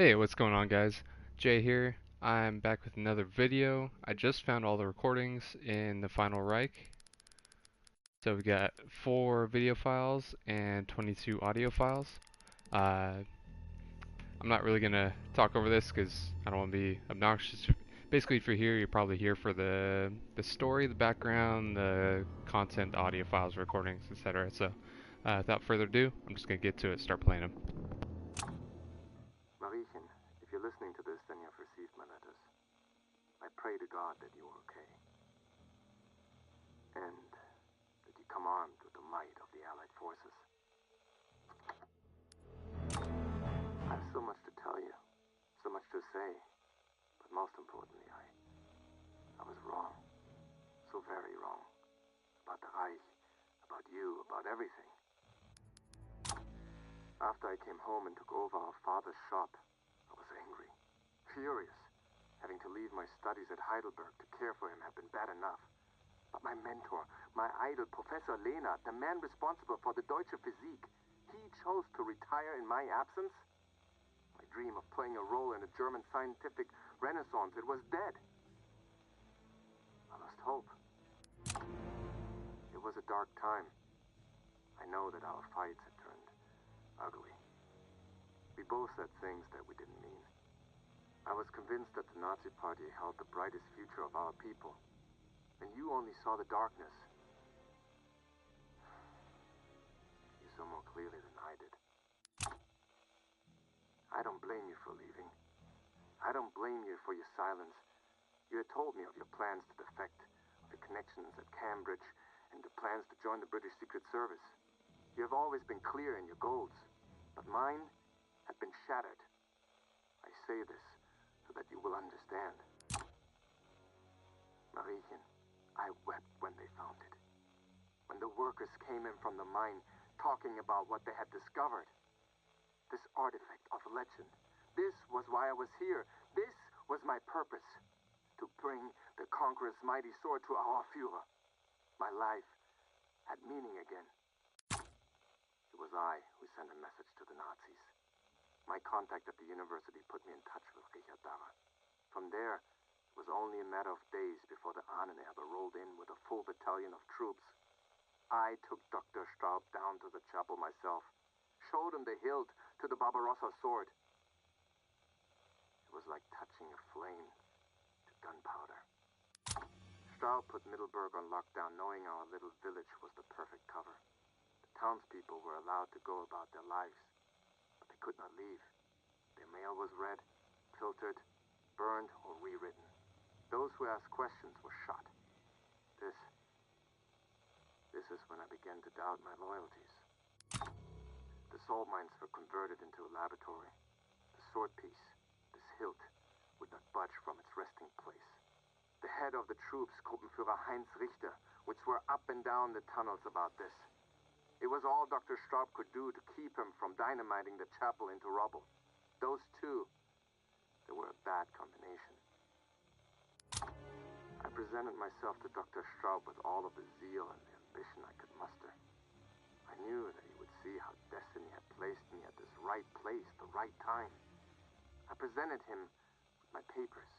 Hey, what's going on, guys? Jay here. I'm back with another video. I just found all the recordings in the Final Reich. So we got 4 video files and 22 audio files. Uh, I'm not really gonna talk over this because I don't want to be obnoxious. Basically, if you're here, you're probably here for the story, the background, the content, audio files, recordings, etc. So, without further ado, I'm just gonna get to it, start playing them. Mariechen, if you're listening to this, then you've received my letters. I pray to God that you are okay. And that you come armed with the might of the Allied forces. I have so much to tell you, so much to say, but most importantly, I was wrong. So very wrong. About the Reich, about you, about everything. After I came home and took over our father's shop, I was angry, furious. Having to leave my studies at Heidelberg to care for him had been bad enough. But my mentor, my idol, Professor Lehnert, the man responsible for the Deutsche Physik, he chose to retire in my absence? My dream of playing a role in a German scientific renaissance, it was dead. I lost hope. It was a dark time. I know that our fights had turned ugly. We both said things that we didn't mean. I was convinced that the Nazi Party held the brightest future of our people. And you only saw the darkness. You saw more clearly than I did. I don't blame you for leaving. I don't blame you for your silence. You had told me of your plans to defect, of your connections at Cambridge, and the plans to join the British Secret Service. You have always been clear in your goals, but mine have been shattered. I say this so that you will understand. Mariechen, I wept when they found it. When the workers came in from the mine talking about what they had discovered. This artifact of legend. This was why I was here. This was my purpose. To bring the Conqueror's mighty sword to our Führer. My life had meaning again. It was I who sent a message to the Nazis. My contact at the university put me in touch with Richard Darrer. From there, it was only a matter of days before the Ahnenerbe rolled in with a full battalion of troops. I took Dr. Straub down to the chapel myself, showed him the hilt to the Barbarossa sword. It was like touching a flame to gunpowder. Straub put Middelburg on lockdown, knowing our little village was the perfect cover. The townspeople were allowed to go about their lives, but they could not leave. Their mail was read, filtered, burned, or rewritten. Those who asked questions were shot. This is when I began to doubt my loyalties. The salt mines were converted into a laboratory. The sword piece, this hilt, would not budge from its resting place. The head of the troops, Gruppenführer Heinz Richter, would swear up and down the tunnels about this. It was all Dr. Straub could do to keep him from dynamiting the chapel into rubble. Those two, they were a bad combination. I presented myself to Dr. Straub with all of the zeal and the ambition I could muster. I knew that he would see how destiny had placed me at this right place, the right time. I presented him with my papers,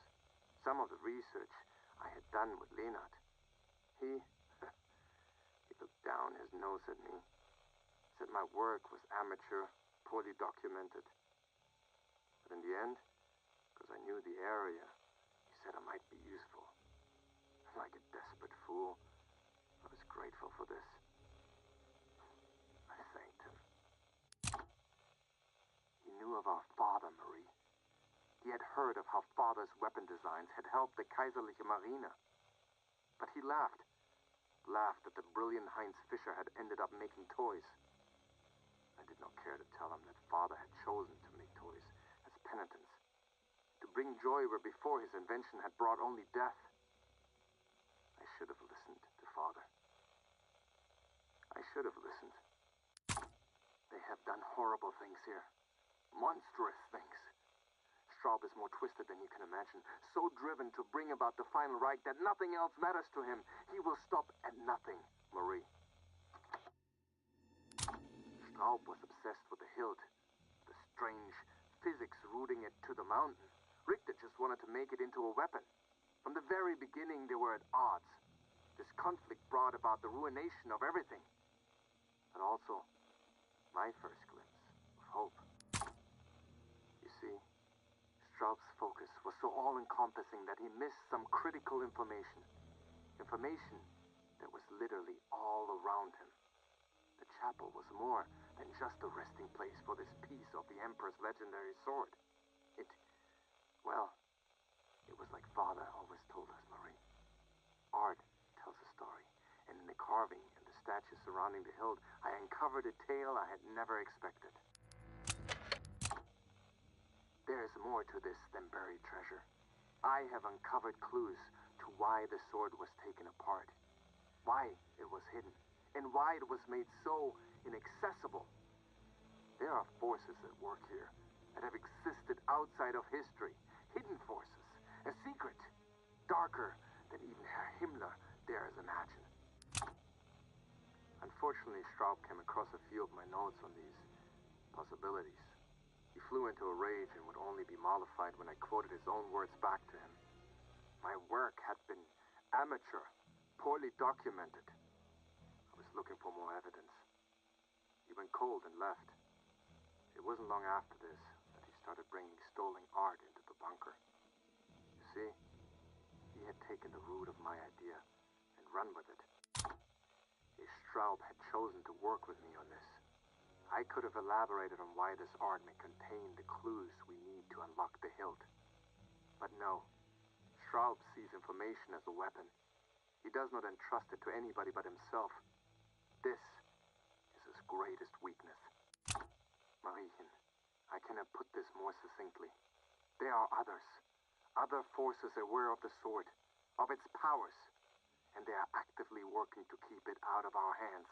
some of the research I had done with Lehnert. He looked down his nose at me, said my work was amateur, poorly documented. But in the end, because I knew the area, he said I might be useful. Like a desperate fool, I was grateful for this. I thanked him. He knew of our father, Marie. He had heard of how father's weapon designs had helped the Kaiserliche Marine. But he laughed that the brilliant Heinz Fischer had ended up making toys. I did not care to tell him that father had chosen to make toys as penitence, to bring joy where before his invention had brought only death. I should have listened to father. I should have listened. They have done horrible things here. Monstrous things. Straub is more twisted than you can imagine. So driven to bring about the final Reich that nothing else matters to him. He will stop at nothing, Marie. Straub was obsessed with the hilt, the strange, physics rooting it to the mountain. Richter just wanted to make it into a weapon. From the very beginning, they were at odds. This conflict brought about the ruination of everything. But also, my first glimpse of hope. You see, Straub's focus was so all-encompassing that he missed some critical information. Information that was literally all around him. The chapel was more than just a resting place for this piece of the Emperor's legendary sword. Well, it was like Father always told us, Marie. Art tells a story, and in the carving and the statues surrounding the hilt, I uncovered a tale I had never expected. There is more to this than buried treasure. I have uncovered clues to why the sword was taken apart, why it was hidden, and why it was made so inaccessible. There are forces at work here that have existed outside of history, hidden forces, a secret, darker than even Herr Himmler dares imagine. Unfortunately, Straub came across a few of my notes on these possibilities. He flew into a rage and would only be mollified when I quoted his own words back to him. My work had been amateur, poorly documented. I was looking for more evidence. He went cold and left. It wasn't long after this that he started bringing stolen art into the bunker. You see, he had taken the root of my idea and run with it. If Straub had chosen to work with me on this, I could have elaborated on why this art may contain the clues we need to unlock the hilt. But no, Straub sees information as a weapon. He does not entrust it to anybody but himself. This is his greatest weakness. Mariechen, I cannot put this more succinctly. There are others, other forces aware of the sword, of its powers, and they are actively working to keep it out of our hands.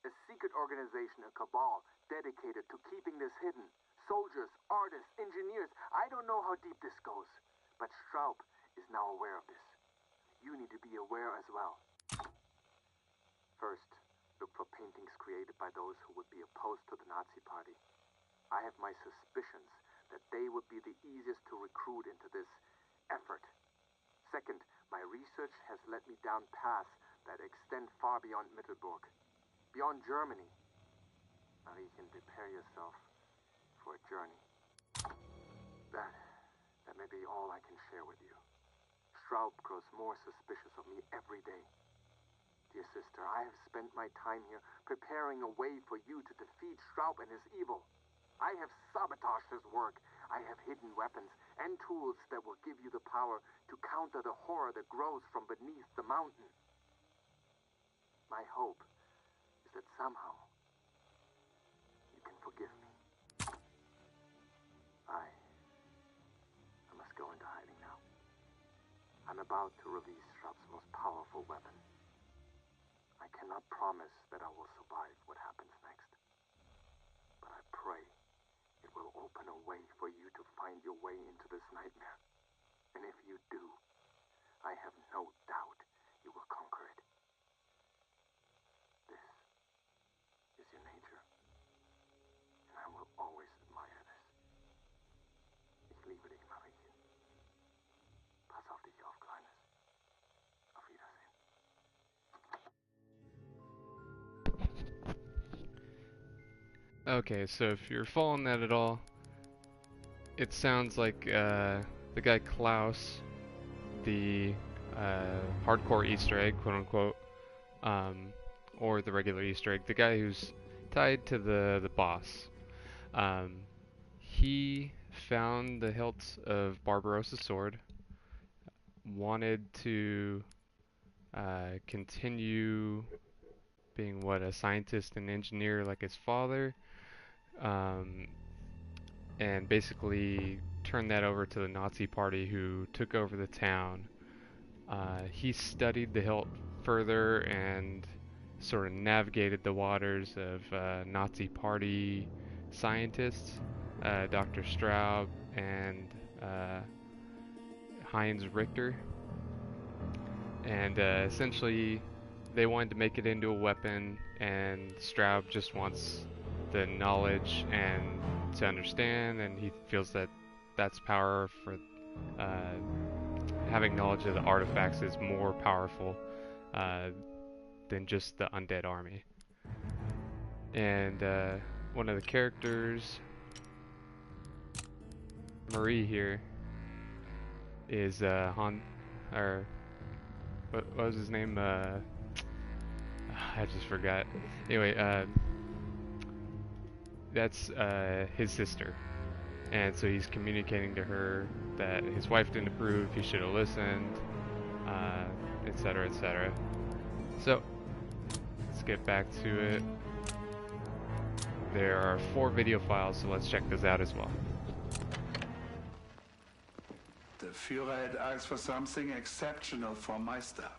A secret organization, a cabal, dedicated to keeping this hidden. Soldiers, artists, engineers, I don't know how deep this goes, but Straub is now aware of this. You need to be aware as well. First, look for paintings created by those who would be opposed to the Nazi Party. I have my suspicions that they would be the easiest to recruit into this effort. Second, my research has led me down paths that extend far beyond Mittelburg, beyond Germany. Now you can prepare yourself for a journey. That may be all I can share with you. Straub grows more suspicious of me every day. Dear sister, I have spent my time here preparing a way for you to defeat Straub and his evil. I have sabotaged his work. I have hidden weapons and tools that will give you the power to counter the horror that grows from beneath the mountain. My hope is that somehow you can forgive me. I must go into hiding now. I'm about to release Straub's most powerful weapon. I cannot promise that I will survive what happens next, but I pray it will open a way for you to find your way into this nightmare. And if you do, I have no doubt you will conquer it. This is your nature, and I will always admire this. Ich liebe dich, Mariechen. Pass auf dich auf, Kleines. Auf Wiedersehen. Okay, so if you're following that at all, it sounds like the guy Klaus, the hardcore Easter egg, quote unquote, or the regular Easter egg, the guy who's tied to the boss. He found the hilt of Barbarossa's sword, wanted to continue being what, a scientist and engineer like his father, um, and basically turned that over to the Nazi Party, who took over the town. He studied the hilt further and sort of navigated the waters of Nazi Party scientists, Dr. Straub and Heinz Richter, and essentially they wanted to make it into a weapon, and Straub just wants the knowledge and to understand, and he feels that that's power for uh, having knowledge of the artifacts is more powerful uh, than just the undead army. And one of the characters, Marie here, is or what was his name? I just forgot. Anyway, that's his sister, and so he's communicating to her that his wife didn't approve, he should have listened, etc., etc. So let's get back to it. There are 4 video files, so let's check those out as well. The Führer had asked for something exceptional from my staff.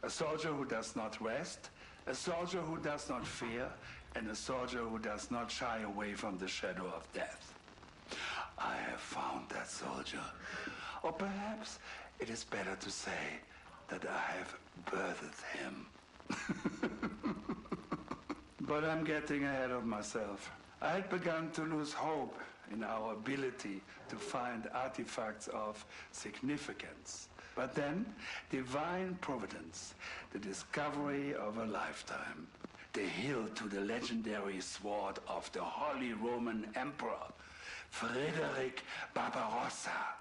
A soldier who does not rest, a soldier who does not fear, and a soldier who does not shy away from the shadow of death. I have found that soldier. Or perhaps it is better to say that I have birthed him. But I'm getting ahead of myself. I had begun to lose hope in our ability to find artifacts of significance. But then, divine providence, the discovery of a lifetime. The hilt to the legendary sword of the Holy Roman Emperor, Frederick Barbarossa,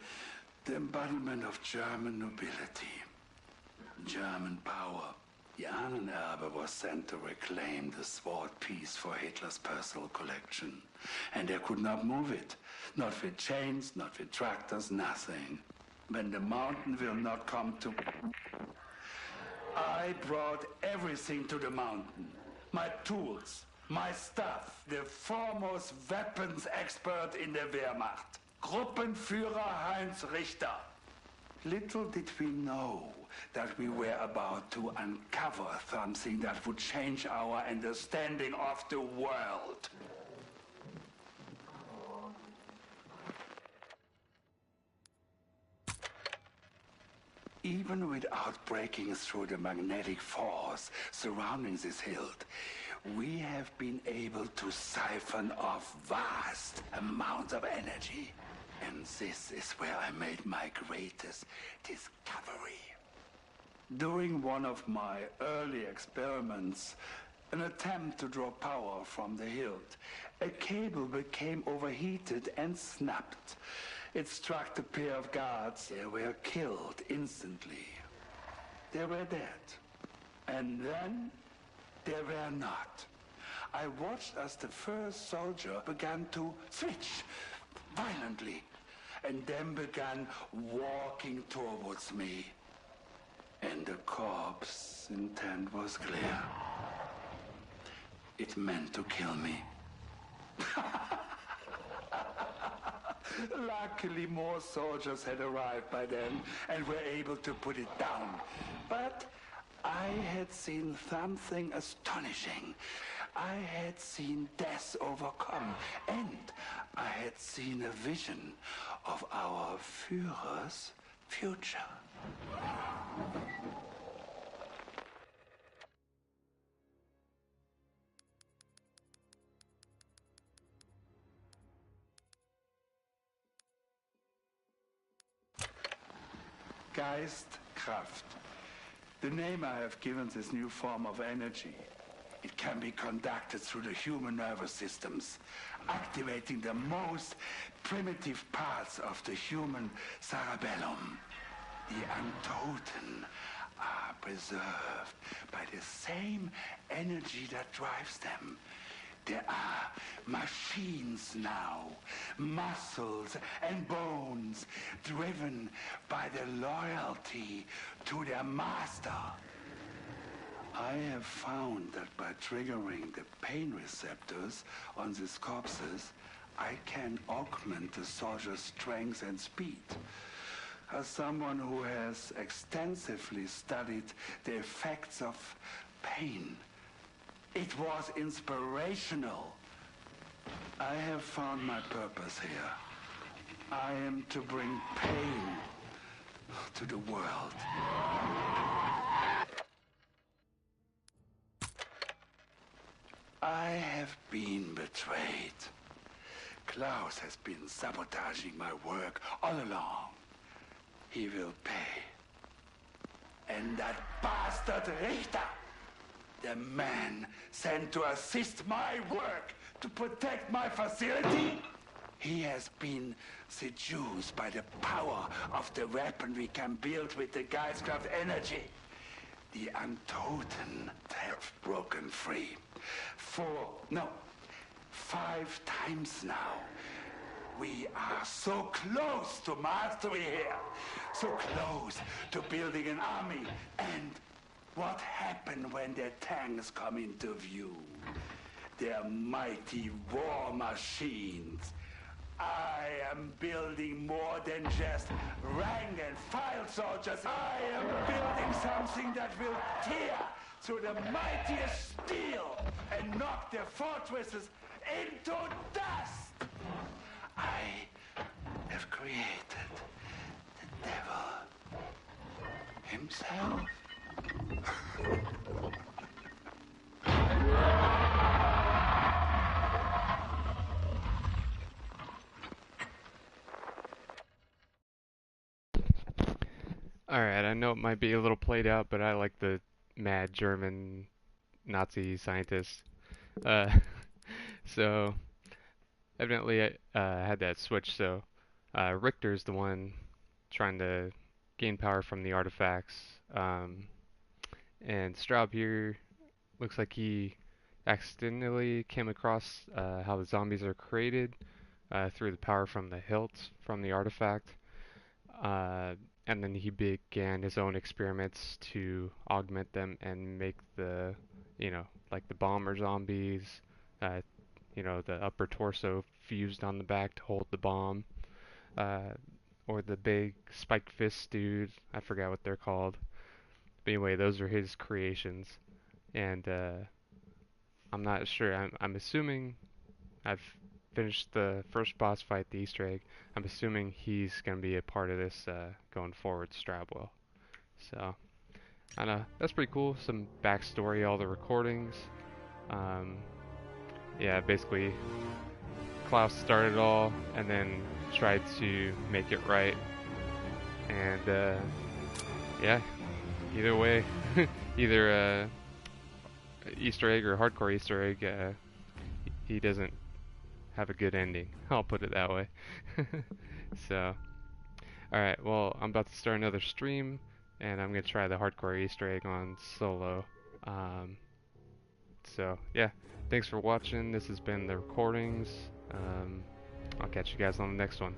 the embodiment of German nobility, German power. The Ahnenerbe was sent to reclaim the sword piece for Hitler's personal collection. And they could not move it. Not with chains, not with tractors, nothing. When the mountain will not come to... I brought everything to the mountain. My tools, my stuff, the foremost weapons expert in the Wehrmacht. Gruppenführer Heinz Richter. Little did we know that we were about to uncover something that would change our understanding of the world. Even without breaking through the magnetic force surrounding this hilt, we have been able to siphon off vast amounts of energy. And this is where I made my greatest discovery. During one of my early experiments, an attempt to draw power from the hilt, a cable became overheated and snapped. It struck a pair of guards. They were killed instantly. They were dead. And then they were not. I watched as the first soldier began to switch violently, and then began walking towards me. And the corpse's intent was clear. It meant to kill me. Luckily, more soldiers had arrived by then and were able to put it down. But I had seen something astonishing. I had seen death overcome, and I had seen a vision of our Führer's future. Geistkraft. The name I have given this new form of energy. It can be conducted through the human nervous systems, activating the most primitive parts of the human cerebellum. The Untoten are preserved by the same energy that drives them. There are machines now, muscles and bones, driven by the loyalty to their master. I have found that by triggering the pain receptors on these corpses, I can augment the soldier's strength and speed. As someone who has extensively studied the effects of pain, it was inspirational. I have found my purpose here. I am to bring pain to the world. I have been betrayed. Klaus has been sabotaging my work all along. He will pay. And that bastard Richter, the man sent to assist my work to protect my facility, he has been seduced by the power of the weapon we can build with the Geistkraft energy. The Untoten have broken free. 5 times now. We are so close to mastery here. So close to building an army. And what happened when their tanks come into view? Their mighty war machines. I am building more than just rank and file soldiers. I am building something that will tear through the mightiest steel and knock their fortresses into dust. I have created the devil himself. Alright, I know it might be a little played out, but I like the mad German Nazi scientist. Uh, so, evidently I had that switch, so Richter's the one trying to gain power from the artifacts. And Straub here looks like he accidentally came across how the zombies are created through the power from the hilt from the artifact. Uh, and then he began his own experiments to augment them and make the, like the bomber zombies, uh, the upper torso fused on the back to hold the bomb, uh, or the big spiked fist dude. I forgot what they're called. But anyway, those are his creations, and I'm not sure. I'm assuming I've finished the first boss fight, the Easter egg. I'm assuming he's gonna be a part of this going forward, Strabwell. So, I know that's pretty cool. Some backstory, all the recordings. Um, yeah, basically Klaus started it all and then tried to make it right. And yeah, either way, either Easter egg or hardcore Easter egg, he doesn't have a good ending. I'll put it that way. So, alright, well, I'm about to start another stream, and I'm going to try the hardcore Easter egg on solo. So, yeah, thanks for watching. This has been the recordings. I'll catch you guys on the next one.